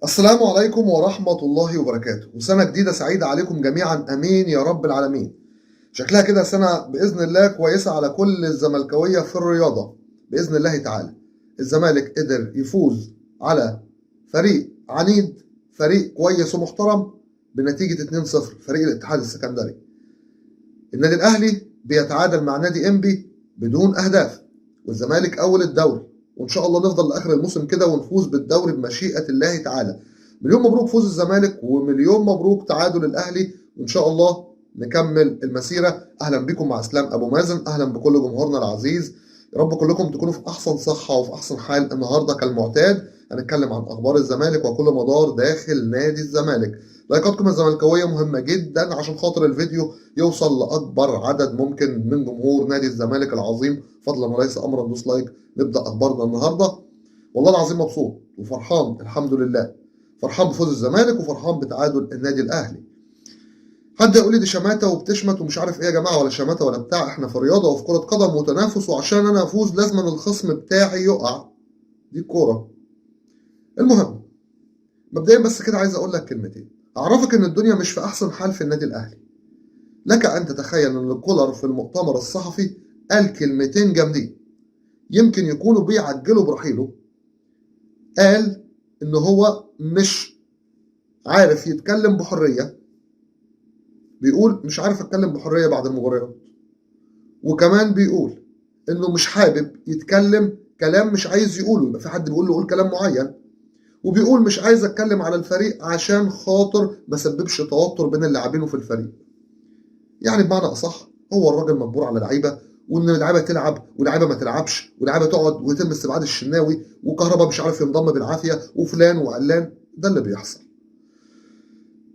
السلام عليكم ورحمة الله وبركاته، وسنة جديدة سعيدة عليكم جميعا، أمين يا رب العالمين. شكلها كده سنة بإذن الله كويسة على كل الزملكاوية في الرياضة بإذن الله تعالى. الزمالك قدر يفوز على فريق عنيد، فريق كويس ومحترم بنتيجة 2-0، فريق الاتحاد السكندري. النادي الأهلي بيتعادل مع نادي إنبي بدون أهداف، والزمالك أول الدوري، وإن شاء الله نفضل لآخر الموسم كده ونفوز بالدوري بمشيئة الله تعالى. مليون مبروك فوز الزمالك، ومليون مبروك تعادل الأهلي، وإن شاء الله نكمل المسيرة. أهلا بكم مع إسلام أبو مازن، أهلا بكل جمهورنا العزيز. يا رب كلكم تكونوا في أحسن صحة وفي أحسن حال. النهاردة كالمعتاد هنتكلم عن أخبار الزمالك وكل مدار داخل نادي الزمالك. لايكاتكم الزملكاوية مهمة جدا عشان خاطر الفيديو يوصل لأكبر عدد ممكن من جمهور نادي الزمالك العظيم، فضلا وليس أمرا. دوس لايك، نبدأ أخبارنا النهاردة. والله العظيم مبسوط وفرحان، الحمد لله. فرحان بفوز الزمالك وفرحان بتعادل النادي الأهلي. حد يقول لي دي شماتة وبتشمت ومش عارف ايه يا جماعة، ولا شماتة ولا بتاع، احنا في رياضة وفي كرة قدم وتنافس، وعشان انا افوز لازم الخصم بتاعي يقع. دي الكورة. المهم، مبدئيا بس كده عايز اقول لك كلمتين اعرفك ان الدنيا مش في احسن حال في النادي الاهلي. لك ان تتخيل ان كولر في المؤتمر الصحفي قال كلمتين جامدين يمكن يكونوا بيعجلوا برحيله. قال ان هو مش عارف يتكلم بحرية، بيقول مش عارف اتكلم بحرية بعد المباريات، وكمان بيقول انه مش حابب يتكلم كلام مش عايز يقوله، يبقى في حد بيقول له قول كلام معين، وبيقول مش عايز اتكلم على الفريق عشان خاطر ما سببش توتر بين اللاعبين وفي الفريق. يعني بمعنى اصح هو الراجل مجبور على لعيبه، وان اللعيبه تلعب ولعيبه ما تلعبش، ولعيبه تقعد ويتم استبعاد الشناوي، وكهربا مش عارف ينضم بالعافيه، وفلان وعلان. ده اللي بيحصل.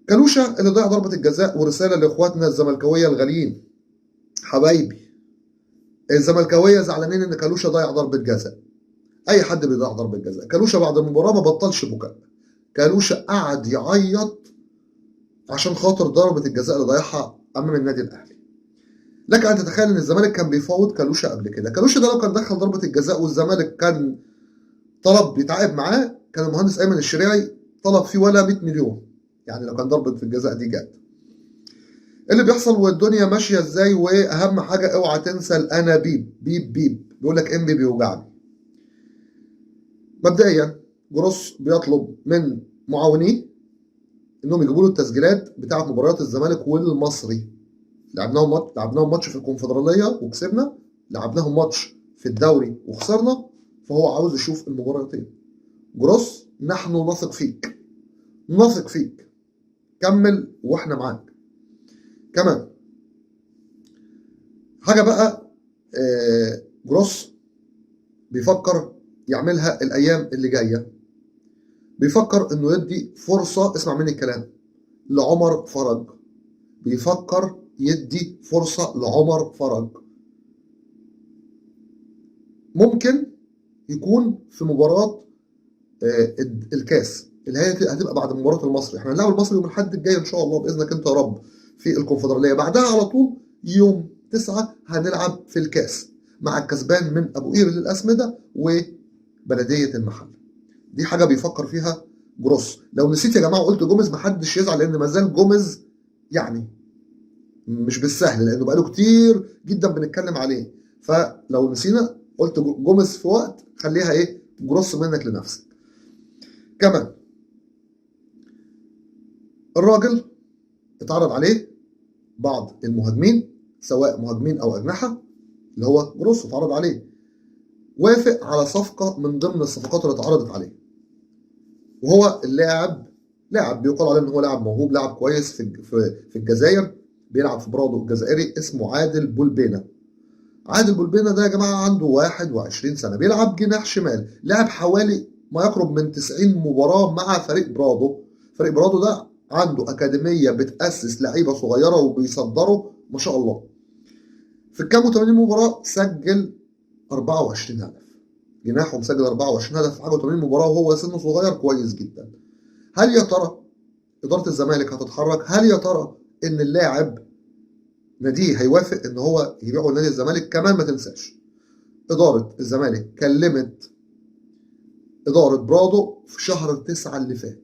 كالوشا اللي ضيع ضربه الجزاء، ورساله لاخواتنا الزملكاويه الغاليين حبايبي الزملكاويه زعلانين ان كالوشا ضيع ضربه جزاء. اي حد بيضيع ضربه جزاء. كالوشا بعد المباراه ما بطلش بكاء، كالوشا قعد يعيط عشان خاطر ضربه الجزاء اللي ضيعها امام النادي الاهلي. لك ان تتخيل ان الزمالك كان بيفاوض كالوشا قبل كده. كالوشا ده لو كان دخل ضربه الجزاء والزمالك كان طلب يتعاقد معاه، كان المهندس ايمن الشريعي طلب فيه ولا 100 مليون. يعني لو كان ضربه الجزاء دي جت. اللي بيحصل والدنيا ماشيه ازاي، واهم حاجه اوعى تنسى الانابيب. بيب بيب بيقول لك انبي بيوجعني. مبدئيا جروس بيطلب من معاونيه انهم يجيبوا له التسجيلات بتاعه مباريات الزمالك والمصري. لعبناهم ماتش في الكونفدراليه وكسبنا، لعبناهم ماتش في الدوري وخسرنا، فهو عاوز يشوف المباراتين. جروس نحن نثق فيك، نثق فيك، كمل واحنا معاك. كمان حاجه بقى، جروس بيفكر يعملها الايام اللي جايه. بيفكر انه يدي فرصه، اسمع مني الكلام، لعمر فرج. بيفكر يدي فرصه لعمر فرج. ممكن يكون في مباراه الكاس اللي هي هتبقى بعد مباراه المصري. احنا هنلعب المصري يوم الاحد الجاي ان شاء الله باذنك انت يا رب في الكونفدراليه. بعدها على طول يوم 9 هنلعب في الكاس مع الكسبان من ابو قير للاسمده وبلديه المحل. دي حاجه بيفكر فيها جروس. لو نسيت يا جماعه وقلت جوميز محدش يزعل، لان ما زال جوميز يعني مش بالسهل، لانه بقاله كتير جدا بنتكلم عليه. فلو نسينا قلت جوميز في وقت، خليها ايه، جروس منك لنفسك. كمان الراجل اتعرض عليه بعض المهاجمين، سواء مهاجمين او اجنحه، اللي هو جروس اتعرض عليه. وافق على صفقه من ضمن الصفقات اللي اتعرضت عليه، وهو لاعب بيقال عليه ان هو لاعب موهوب، لاعب كويس في الجزائر، بيلعب في برادو الجزائري، اسمه عادل بولبينا. عادل بولبينا ده يا جماعه عنده 21 سنه، بيلعب جناح شمال، لعب حوالي ما يقرب من 90 مباراه مع فريق برادو. فريق برادو ده عنده اكاديميه بتاسس لعيبه صغيره وبيصدروا ما شاء الله. في الكام 80 مباراه سجل 24 هدف. جناحه مسجل 24 هدف في حاجه 80 مباراه، وهو سنه صغير كويس جدا. هل يا ترى اداره الزمالك هتتحرك؟ هل يا ترى ان اللاعب ناديه هيوافق ان هو يبيعه لنادي الزمالك؟ كمان ما تنساش اداره الزمالك كلمت اداره برادو في شهر 9 اللي فات،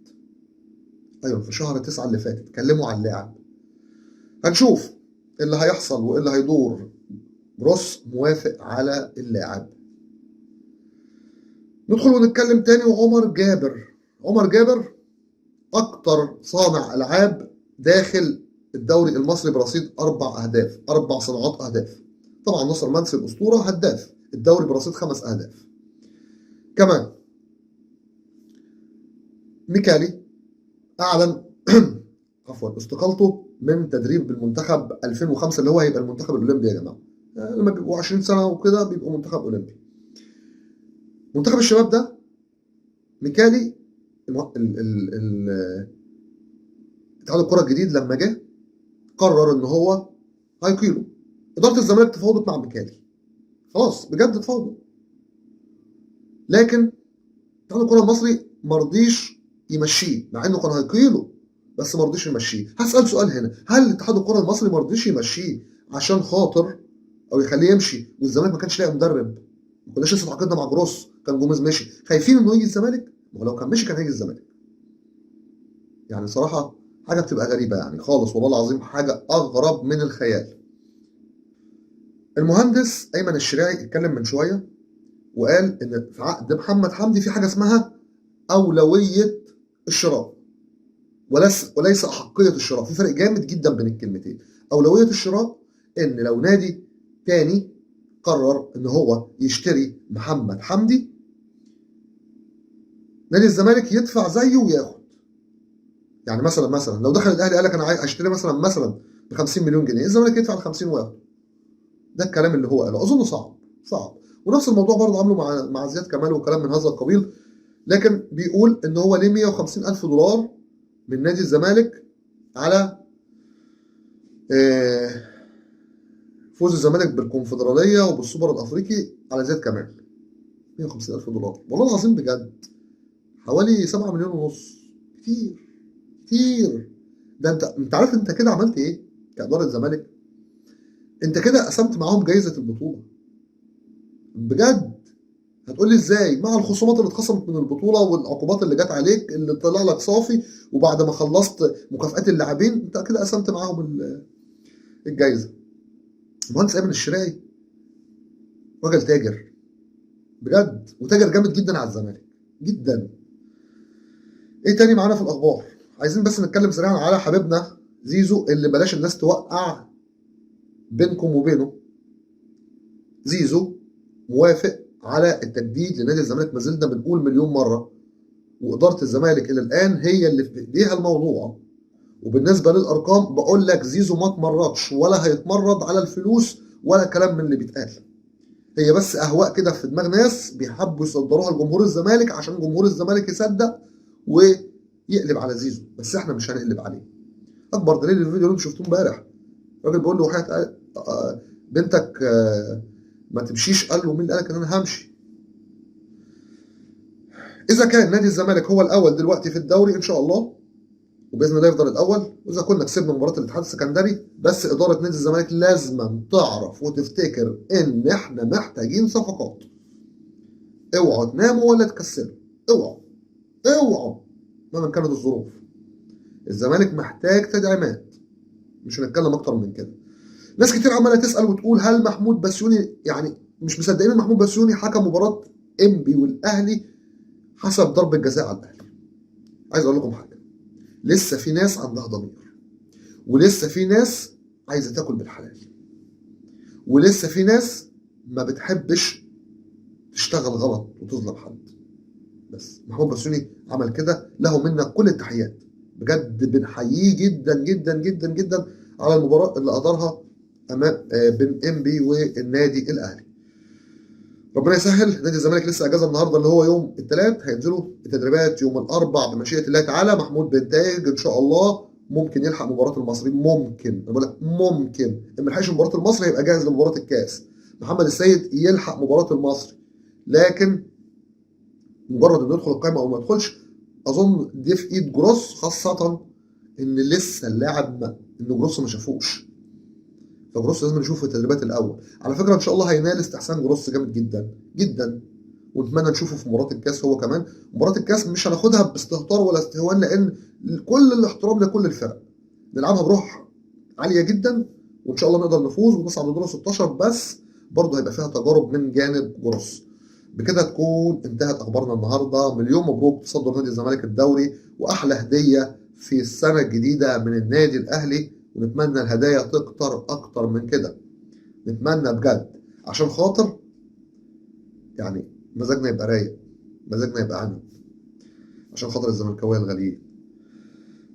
ايوه في شهر 9 اللي فات اتكلموا عن اللاعب. هنشوف اللي هيحصل وايه اللي هيدور. جروس موافق على اللاعب. ندخل ونتكلم تاني. وعمر جابر. عمر جابر اكتر صانع العاب داخل الدوري المصري برصيد 4 اهداف، 4 صناعات اهداف. طبعا ناصر منسي الاسطوره هداف الدوري برصيد 5 اهداف. كمان ميكالي اعلن عفوا استقالته من تدريب المنتخب 2005 اللي هو هيبقى المنتخب الاولمبي يا جماعه. لما بيبقوا 20 سنه وكده بيبقوا منتخب اولمبي. منتخب الشباب ده ميكالي اتحاد الكره الجديد لما جه قرر ان هو هيقيله. اداره الزمالك تفاوضت مع ميكالي، خلاص بجد تفاوضوا، لكن اتحاد الكره المصري ما رضيش يمشيه مع انه كان هيقيله، بس ما رضيش يمشيه. هسال سؤال هنا، هل اتحاد الكره المصري ما رضيش يمشيه عشان خاطر او يخليه يمشي والزمالك ما كانش لاقي مدرب؟ ما كناش لسه اتعاقدنا مع جروس، كان جوميز مشي، خايفين انه يجي الزمالك؟ ما هو لو كان مشي كان هيجي الزمالك. يعني صراحه حاجه بتبقى غريبه يعني خالص، والله العظيم حاجه اغرب من الخيال. المهندس ايمن الشريعي اتكلم من شويه وقال ان في عقد محمد حمدي في حاجه اسمها اولويه الشراء وليس احقيه الشراء. في فرق جامد جدا بين الكلمتين. اولويه الشراء ان لو نادي تاني قرر ان هو يشتري محمد حمدي، نادي الزمالك يدفع زيه وياخد. يعني مثلا لو دخل الاهلي قال لك انا عايز اشتري مثلا ب 50 مليون جنيه، الزمالك يدفع ال 50 وياخد. ده الكلام اللي هو قاله. اظن صعب. ونفس الموضوع برضه عامله مع زياد كمال وكلام من هذا القبيل. لكن بيقول ان هو ليه 150 الف دولار من نادي الزمالك على فوز الزمالك بالكونفدراليه وبالسوبر الافريقي على زياد كمال. 150 الف دولار والله العظيم بجد حوالي 7 مليون ونص. كتير. ده انت عارف انت كده عملت ايه كاداره الزمالك؟ انت كده قسمت معاهم جايزه البطوله بجد. هتقول لي ازاي؟ مع الخصومات اللي اتخصمت من البطوله والعقوبات اللي جت عليك اللي طلع لك صافي، وبعد ما خلصت مكافآت اللاعبين انت كده قسمت معاهم الجايزه. المهندس ايمن الشريعي راجل تاجر بجد، وتاجر جامد جدا على الزمالك جدا. ايه تاني معانا في الاخبار؟ عايزين بس نتكلم سريعا على حبيبنا زيزو اللي بلاش الناس توقع بينكم وبينه. زيزو موافق على التجديد لنادي الزمالك، ما زلنا بنقول مليون مره، واداره الزمالك الى الان هي اللي في ايديها الموضوع. وبالنسبه للارقام بقول لك زيزو ما اتمرضش ولا هيتمرض على الفلوس ولا كلام من اللي بيتقال. هي بس اهواء كده في دماغ ناس بيحبوا يصدروها لجمهور الزمالك عشان جمهور الزمالك يصدق ويقلب على زيزو، بس احنا مش هنقلب عليه. اكبر دليل الفيديو اللي انتم شفتوه امبارح، الراجل بيقول له وحياة بنتك ما تمشيش، قال له مين قالك ان انا همشي؟ اذا كان نادي الزمالك هو الاول دلوقتي في الدوري ان شاء الله وباذن الله يفضل الاول، واذا كنا كسبنا مباراه الاتحاد السكندري، بس اداره نادي الزمالك لازم تعرف وتفتكر ان احنا محتاجين صفقات. اوعوا تناموا ولا تكسلوا، اوعوا مهما كانت الظروف. الزمالك محتاج تدعيمات، مش هنتكلم اكتر من كده. ناس كتير عماله تسال وتقول هل محمود بسيوني، يعني مش مصدقين ان محمود بسيوني حكم مباراه انبي والاهلي حسب ضربه جزاء على الاهلي. عايز اقول لكم حاجه، لسه في ناس عندها ضمير، ولسه في ناس عايزه تاكل بالحلال، ولسه في ناس ما بتحبش تشتغل غلط وتظلم حد. بس محمود بسيوني عمل كده، له منا كل التحيات بجد، بنحييه جدا جدا جدا جدا على المباراه اللي ادارها امام بين انبي والنادي الاهلي. ربنا يسهل. نادي الزمالك لسه اجازه النهارده اللي هو يوم الثلاث، هينزلوا التدريبات يوم الاربع بمشيئه الله تعالى. محمود بنتايج ان شاء الله ممكن يلحق مباراه المصري، ممكن، انا بقول لك ممكن، ما يلحقش مباراه المصري هيبقى جاهز لمباراه الكاس. محمد السيد يلحق مباراه المصري، لكن مجرد انه يدخل القائمه او ما يدخلش اظن دي في ايد جروس، خاصه ان لسه اللاعب ان جروس ما شافوش، فجروس لازم نشوف في التدريبات الاول. على فكره ان شاء الله هينال استحسان جروس جامد جدا جدا، ونتمنى نشوفه في مباراه الكاس هو كمان. مباراه الكاس مش هناخدها باستهتار ولا استهوان، لان كل الاحترام لكل الفرق، نلعبها بروح عاليه جدا، وان شاء الله نقدر نفوز ونصعد لدور 16. بس برضه هيبقى فيها تجارب من جانب جروس. بكده تكون انتهت اخبارنا النهارده. مليون مبروك تصدر نادي الزمالك الدوري، واحلى هديه في السنه الجديده من النادي الاهلي، ونتمنى الهدايا تكتر اكتر من كده. نتمنى بجد عشان خاطر يعني مزاجنا يبقى رايق، مزاجنا يبقى عنب، عشان خاطر الزملكاويه الغاليين.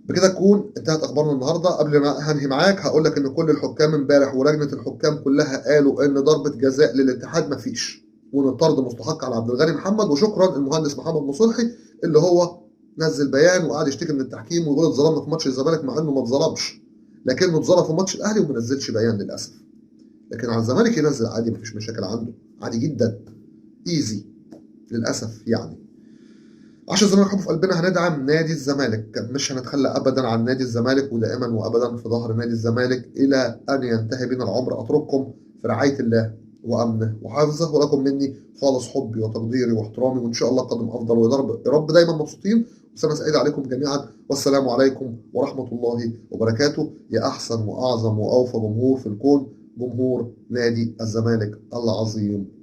بكده تكون انتهت اخبارنا النهارده. قبل ما هنهي معاك هقول لك ان كل الحكام امبارح ولجنه الحكام كلها قالوا ان ضربه جزاء للاتحاد مفيش، وان الطرد مستحق على عبد الغني محمد. وشكرا المهندس محمد مصلحي اللي هو نزل بيان وقعد يشتكي من التحكيم ويقول اتظلمنا في ماتش الزمالك، مع انه ما اتظلمش، لكنه اتظلم في ماتش الاهلي وما نزلش بيان للاسف. لكن على الزمالك ينزل عادي، مفيش مشاكل عنده، عادي جدا، ايزي للاسف يعني. عشان الزمالك حب في قلبنا هندعم نادي الزمالك، مش هنتخلى ابدا عن نادي الزمالك، ودائما وابدا في ظهر نادي الزمالك الى ان ينتهي بنا العمر. اترككم في رعايه الله وامنه وحفظه، ولكم مني خالص حبي وتقديري واحترامي، وان شاء الله قادم افضل، ويا رب دايما مبسوطين وسنه سعيده عليكم جميعا. والسلام عليكم ورحمه الله وبركاته. يا احسن واعظم واوفى جمهور في الكون، جمهور نادي الزمالك العظيم.